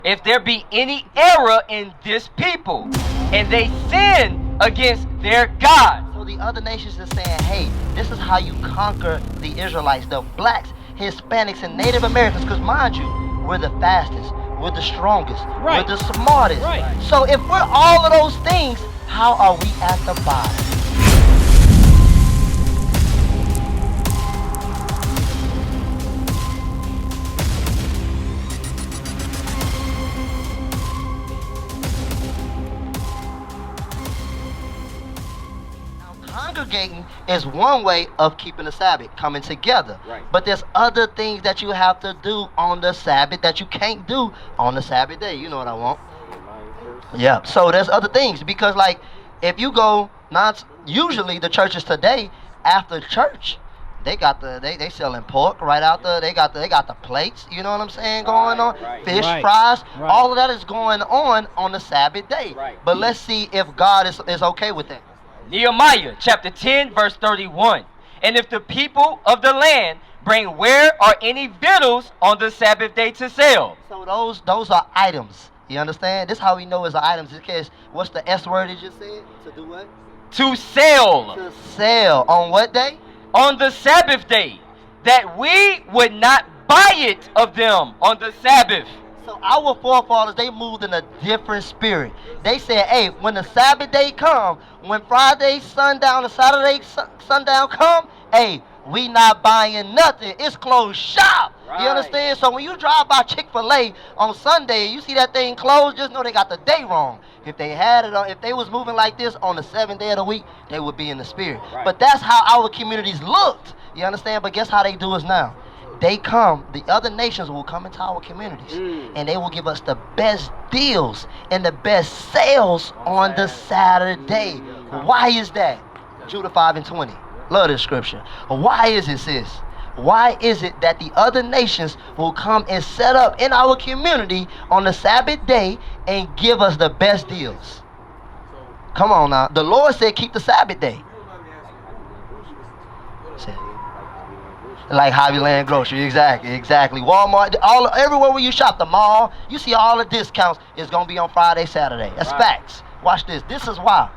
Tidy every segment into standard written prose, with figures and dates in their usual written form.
if there be any error in this people, and they sin against their God. So the other nations are saying, hey, this is how you conquer the Israelites, the blacks, Hispanics, and Native Americans. Because mind you, we're the fastest, we're the strongest, Right. we're the smartest. Right. So if we're all of those things, how are we at the bottom? Congregating is one way of keeping the Sabbath, coming together. Right. But there's other things that you have to do on the Sabbath that you can't do on the Sabbath day. You know what I want? Yeah. So there's other things because, like, if you go, usually the churches today after church, they got they selling pork right out there. They got the plates. You know what I'm saying? Going on fish fries. Right. All of that is going on the Sabbath day. Right. But let's see if God is okay with that. Nehemiah chapter 10 verse 31. And if the people of the land bring ware or any victuals on the Sabbath day to sell. So those are items. You understand? This is how we know it's items. In case, what's the S word you just said? To do what? To sell. To sell. On what day? On the Sabbath day. That we would not buy it of them on the Sabbath. So our forefathers, they moved in a different spirit. They said, hey, when the Sabbath day come, when Friday sundown and Saturday sundown come, hey, we not buying nothing. It's closed shop. Right. You understand? So when you drive by Chick-fil-A on Sunday and you see that thing closed, just know they got the day wrong. If they had it on, if they was moving like this on the 7th day of the week, they would be in the spirit. Right. But that's how our communities looked. You understand? But guess how they do us now? They come, the other nations will come into our communities and they will give us the best deals and the best sales on the Saturday. Why is that? Judah 5 and 20. Love this scripture. Why is it, sis? Why is it that the other nations will come and set up in our community on the Sabbath day and give us the best deals? Come on now. The Lord said keep the Sabbath day. Like Hobby Land Grocery, exactly. Walmart, everywhere where you shop, the mall, you see all the discounts is gonna be on Friday, Saturday. That's facts. Watch this. This is why.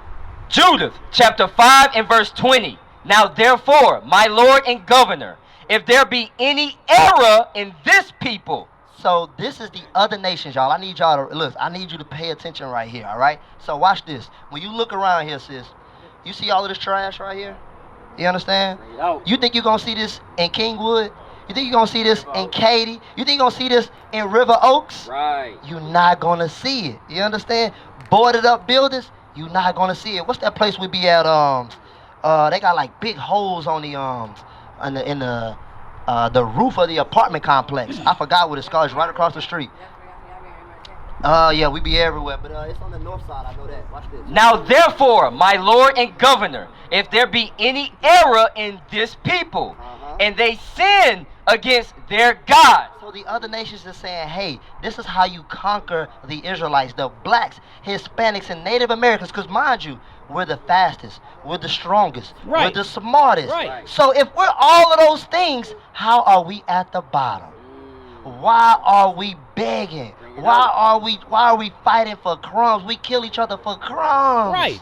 Judith chapter 5 and verse 20. Now therefore, my Lord and Governor, if there be any error in this people. So this is the other nations, y'all. I need y'all to look. I need you to pay attention right here. All right. So watch this. When you look around here, sis, you see all of this trash right here. You understand? You think you're going to see this in Kingwood? You think you're going to see this in Katy? You think you're going to see this in River Oaks? Right. You're not going to see it. You understand? Boarded up buildings, you're not going to see it. What's that place we be at? They got like big holes on the roof of the apartment complex. I forgot what it's called. It's right across the street. Yeah, we be everywhere, but it's on the north side. I know that. Watch this. Now therefore, my Lord and Governor, if there be any error in this people, and they sin against their God. So the other nations are saying, hey, this is how you conquer the Israelites, the blacks, Hispanics, and Native Americans. Because mind you, we're the fastest, we're the strongest, Right. we're the smartest. Right. So if we're all of those things, how are we at the bottom? Why are we begging? Why are we fighting for crumbs? We kill each other for crumbs. Right.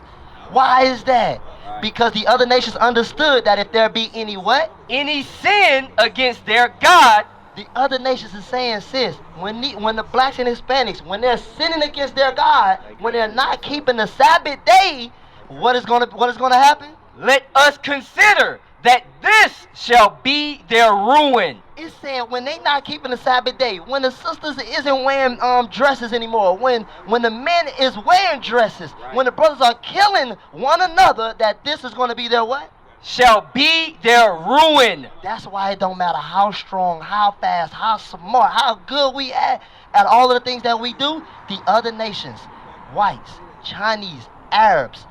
Why is that? Because the other nations understood that if there be any what? Any sin against their God. The other nations is saying, sis, when the blacks and Hispanics, when they're sinning against their God, when they're not keeping the Sabbath day, what is gonna happen? Let us consider that this shall be their ruin. It's saying when they not keeping the Sabbath day, when the sisters isn't wearing dresses anymore, when the men is wearing dresses, when the brothers are killing one another, that this is going to be their what? Shall be their ruin. That's why it don't matter how strong, how fast, how smart, how good we at all of the things that we do. The other nations, whites, Chinese, Arabs,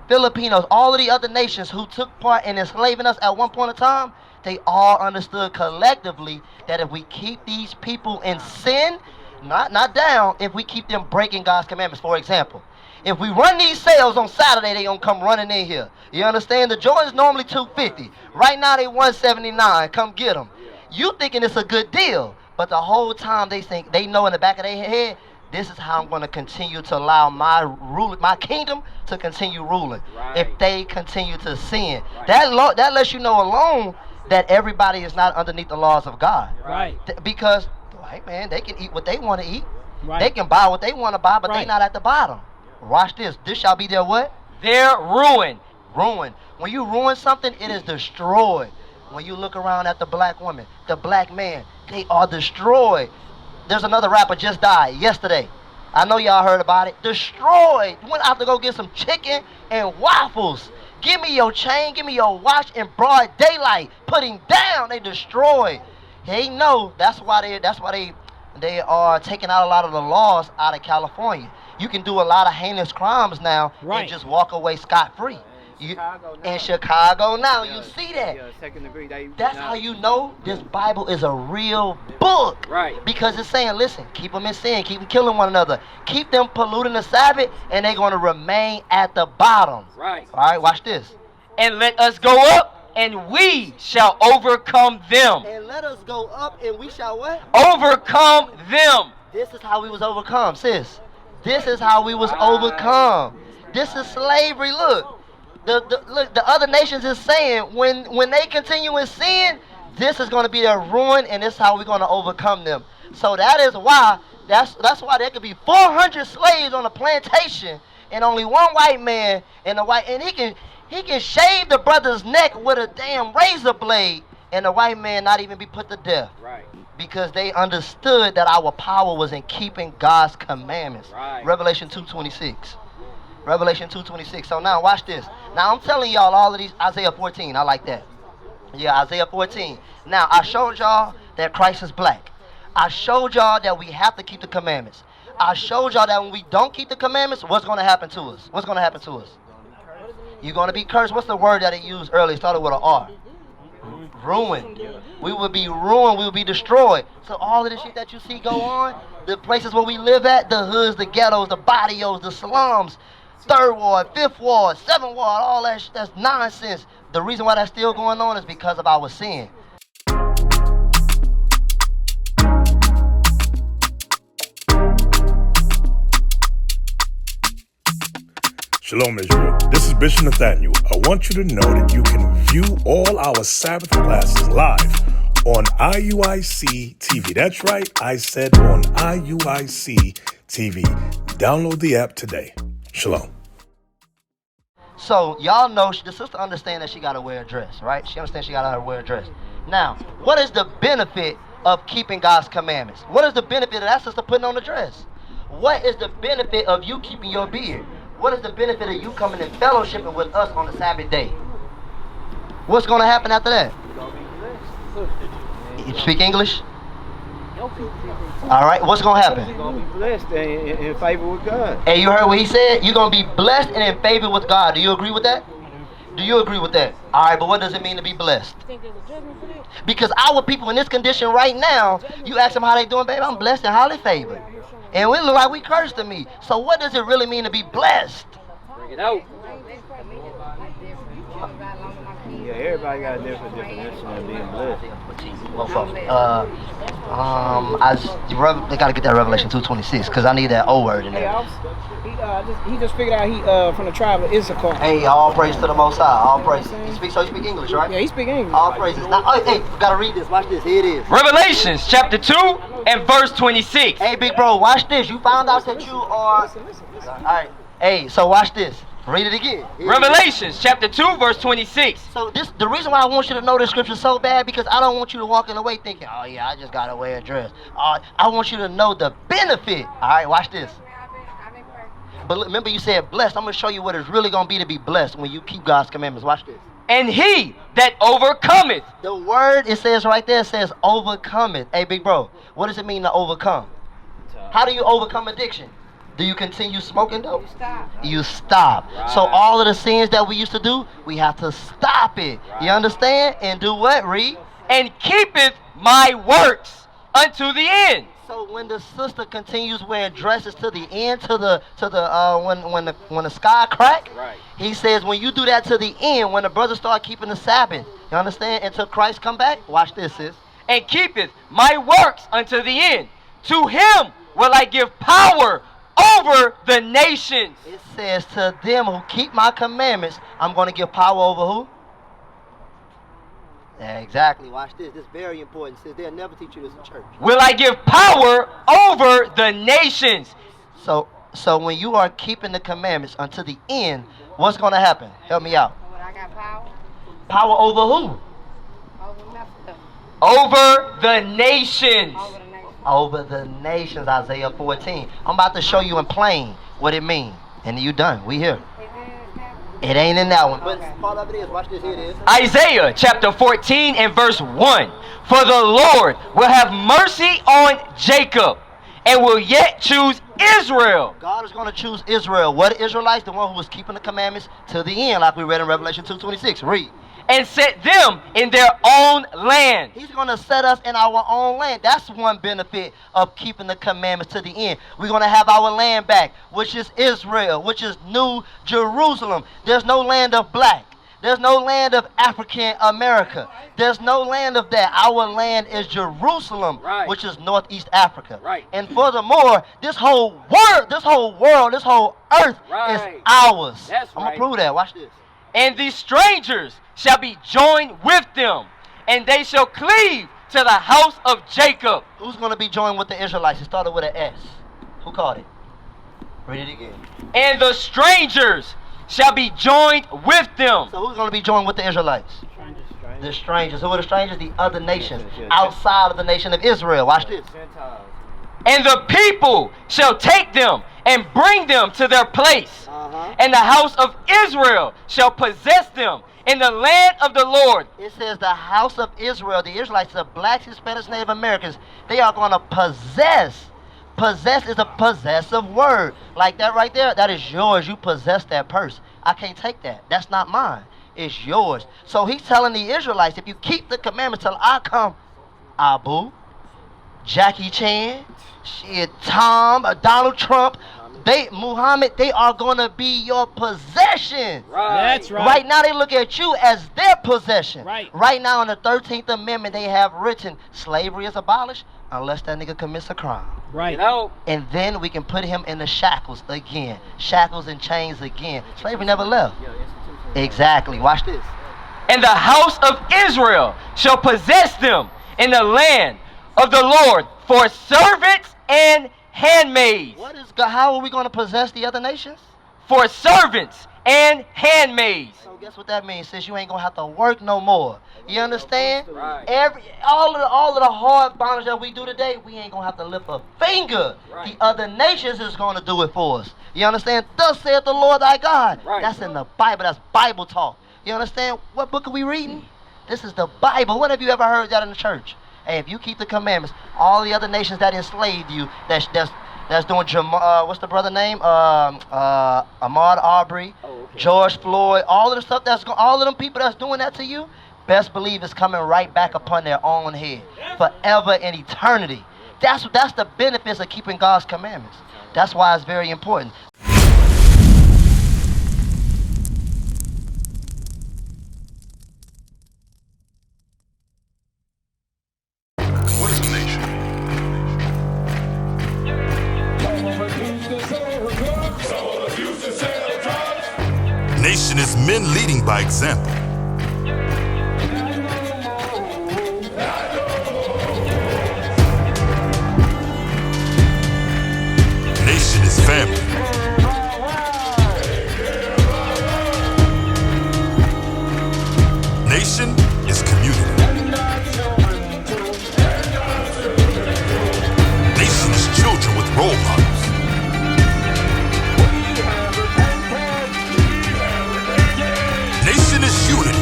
Filipinos, all of the other nations who took part in enslaving us at one point in time, they all understood collectively that if we keep these people in sin, not down, if we keep them breaking God's commandments. For example, if we run these sales on Saturday, they gonna come running in here. You understand? The Jordans normally $250. Right now they $179. Come get them. You thinking it's a good deal, but the whole time they know in the back of their head, this is how I'm going to continue to allow my kingdom to continue ruling. Right. If they continue to sin, that lets you know alone that everybody is not underneath the laws of God. Right. Because, hey man, they can eat what they want to eat. Right. They can buy what they want to buy, but Right. they not at the bottom. Watch this. This shall be their what? Their ruin. Ruin. When you ruin something, it is destroyed. When you look around at the black woman, the black man, they are destroyed. There's another rapper just died yesterday. I know y'all heard about it. Destroyed. Went out to go get some chicken and waffles. Give me your chain, give me your watch in broad daylight. Put him down. They destroyed. They know that's why they are taking out a lot of the laws out of California. You can do a lot of heinous crimes now Right. and just walk away scot-free. Chicago now. In Chicago now, Yeah, you see that. Yeah, second degree. That's how you know this Bible is a real book. Right. Because it's saying, listen, keep them in sin, keep them killing one another, keep them polluting the Sabbath, and they're going to remain at the bottom. Right. All right, watch this. And let us go up, and we shall overcome them. And let us go up, and we shall what? Overcome them. This is how we was overcome, sis. This is how we was overcome. This is slavery. Look. The other nations is saying when they continue in sin, this is going to be their ruin, and this is how we're going to overcome them. So that is why that's why there could be 400 slaves on a plantation and only one white man and he can shave the brother's neck with a damn razor blade and the white man not even be put to death. Right. Because they understood that our power was in keeping God's commandments. Right. Revelation 2:26. Revelation 2:26. So now watch this. Now I'm telling y'all all of these. Isaiah 14. I like that. Yeah, Isaiah 14. Now I showed y'all that Christ is black. I showed y'all that we have to keep the commandments. I showed y'all that when we don't keep the commandments, what's going to happen to us? What's going to happen to us? You're going to be cursed. What's the word that it used earlier? It started with an R. Ruined. We will be ruined. We will be destroyed. So all of the shit that you see go on, the places where we live at, the hoods, the ghettos, the barrios, the slums, 3rd ward, 5th ward, 7th ward, all that shit, that's nonsense. The reason why that's still going on is because of our sin. Shalom, Israel. This is Bishop Nathaniel. I want you to know that you can view all our Sabbath classes live on IUIC TV. That's right, I said on IUIC TV. Download the app today. Shalom. So y'all know the sister understands that she gotta wear a dress, right? She understands she gotta wear a dress. Now, what is the benefit of keeping God's commandments? What is the benefit of that sister putting on a dress? What is the benefit of you keeping your beard? What is the benefit of you coming and fellowshipping with us on the Sabbath day? What's gonna happen after that? You speak English? All right, what's gonna happen? You're going to be blessed and in favor with God. Hey, you heard what he said? You're gonna be blessed and in favor with God. Do you agree with that? Do you agree with that? All right, but what does it mean to be blessed? Because our people in this condition right now, you ask them how they doing, baby, I'm blessed and highly favored. And we look like we cursed to me. So what does it really mean to be blessed? Bring it out. Yeah, everybody got a different definition of being blessed. They gotta get that Revelation 2:26 because I need that O word in there. He just figured out he from the tribe of Issachar. Hey, all praise to the Most High. All praise. You speak English, right? Yeah, he speak English. All praises. Now, hey, gotta read this. Watch this. Here it is. Revelations chapter 2 and verse 26. Hey, big bro, watch this. You found out that you are. All right. Hey, so watch this. Read it again. Revelations chapter 2 verse 26. So the reason why I want you to know this scripture so bad because I don't want you to walk away thinking, oh yeah, I just gotta wear a dress. I want you to know the benefit. All right, watch this. But remember, you said blessed. I'm gonna show you what it's really gonna be to be blessed when you keep God's commandments. Watch this. And he that overcometh. The word it says right there says overcometh. Hey, big bro, what does it mean to overcome? How do you overcome addiction? Do you continue smoking dope? You stop. Right. So all of the sins that we used to do, we have to stop it. Right. You understand? And do what? Read. And keepeth my works unto the end. So when the sister continues wearing dresses to the end, when the sky crack, Right. he says when you do that to the end, when the brothers start keeping the Sabbath, you understand? Until Christ come back. Watch this, sis. And keepeth my works unto the end. To him will I give power over the nations. It says to them who keep my commandments, I'm going to give power over who? Yeah, exactly. Watch this. This is very important. It says they'll never teach you this in church. Will I give power over the nations. So when you are keeping the commandments until the end, what's going to happen? Help me out. When I got power Power over who? over nothing. Over the nations. Over the nation. Over the nations, Isaiah 14. I'm about to show you in plain what it means. And you done. We here. It ain't in that one. But part of it is, watch this, here it is. Isaiah chapter 14 and verse 1. For the Lord will have mercy on Jacob and will yet choose Israel. God is going to choose Israel. What Israelites? The one who was keeping the commandments to the end, like we read in Revelation 2:26. Read. And set them in their own land. He's going to set us in our own land. That's one benefit of keeping the commandments to the end. We're going to have our land back, which is Israel, which is New Jerusalem. There's no land of black. There's no land of African America. There's no land of that. Our land is Jerusalem, Right. which is Northeast Africa. Right. And furthermore, this whole world, this whole earth Right. is ours. That's I'm right. going to prove that. Watch this. And the strangers shall be joined with them, and they shall cleave to the house of Jacob. Who's going to be joined with the Israelites? It started with an S. Who called it? Read it again. And the strangers shall be joined with them. So who's going to be joined with the Israelites? Strangers. The strangers. Who are the strangers? The other nations Yeah. outside of the nation of Israel. Watch this. Gentiles. And the people shall take them and bring them to their place. And the house of Israel shall possess them in the land of the Lord. It says the house of Israel, the Israelites, the blacks, Hispanics, Native Americans, they are going to possess. Possess is a possessive word. Like that right there, that is yours. You possess that purse. I can't take that. That's not mine. It's yours. So he's telling the Israelites, if you keep the commandments till I come, Abu, Jackie Chan, shit, Tom, Donald Trump, Muhammad, they are going to be your possession. That's right. Right now they look at you as their possession. Right. Now in the 13th Amendment they have written slavery is abolished unless that nigga commits a crime. Right. You know, And then we can put him in the shackles again. Shackles and chains again. Slavery never left. Exactly. Watch this. and the house of Israel shall possess them in the land of the Lord for servants and handmaids. What is God? How are we going to possess the other nations? For servants and handmaids. So guess what that means? Sis, you ain't gonna have to work no more. You understand? Right. All of the hard bondage that we do today, we ain't gonna have to lift a finger. Right. The other nations is gonna do it for us. You understand? Thus saith the Lord thy God. Right. That's in the Bible. That's Bible talk. You understand? What book are we reading? This is the Bible. When have you ever heard that in the church? Hey, if you keep the commandments, all the other nations that enslaved you, that's doing what's the brother name? Ahmaud Arbery, George Floyd, all of the stuff all of them people that's doing that to you, best believe it's coming right back upon their own head, forever and eternity. That's the benefits of keeping God's commandments. That's why it's very important. What is a nation? Nation is men leading by example. Nation is family. Nation is community. Nation is children with role models. Nation is unity.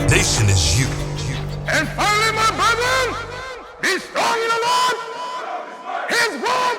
Nation is you. And finally, my brethren, be strong in the Lord. His word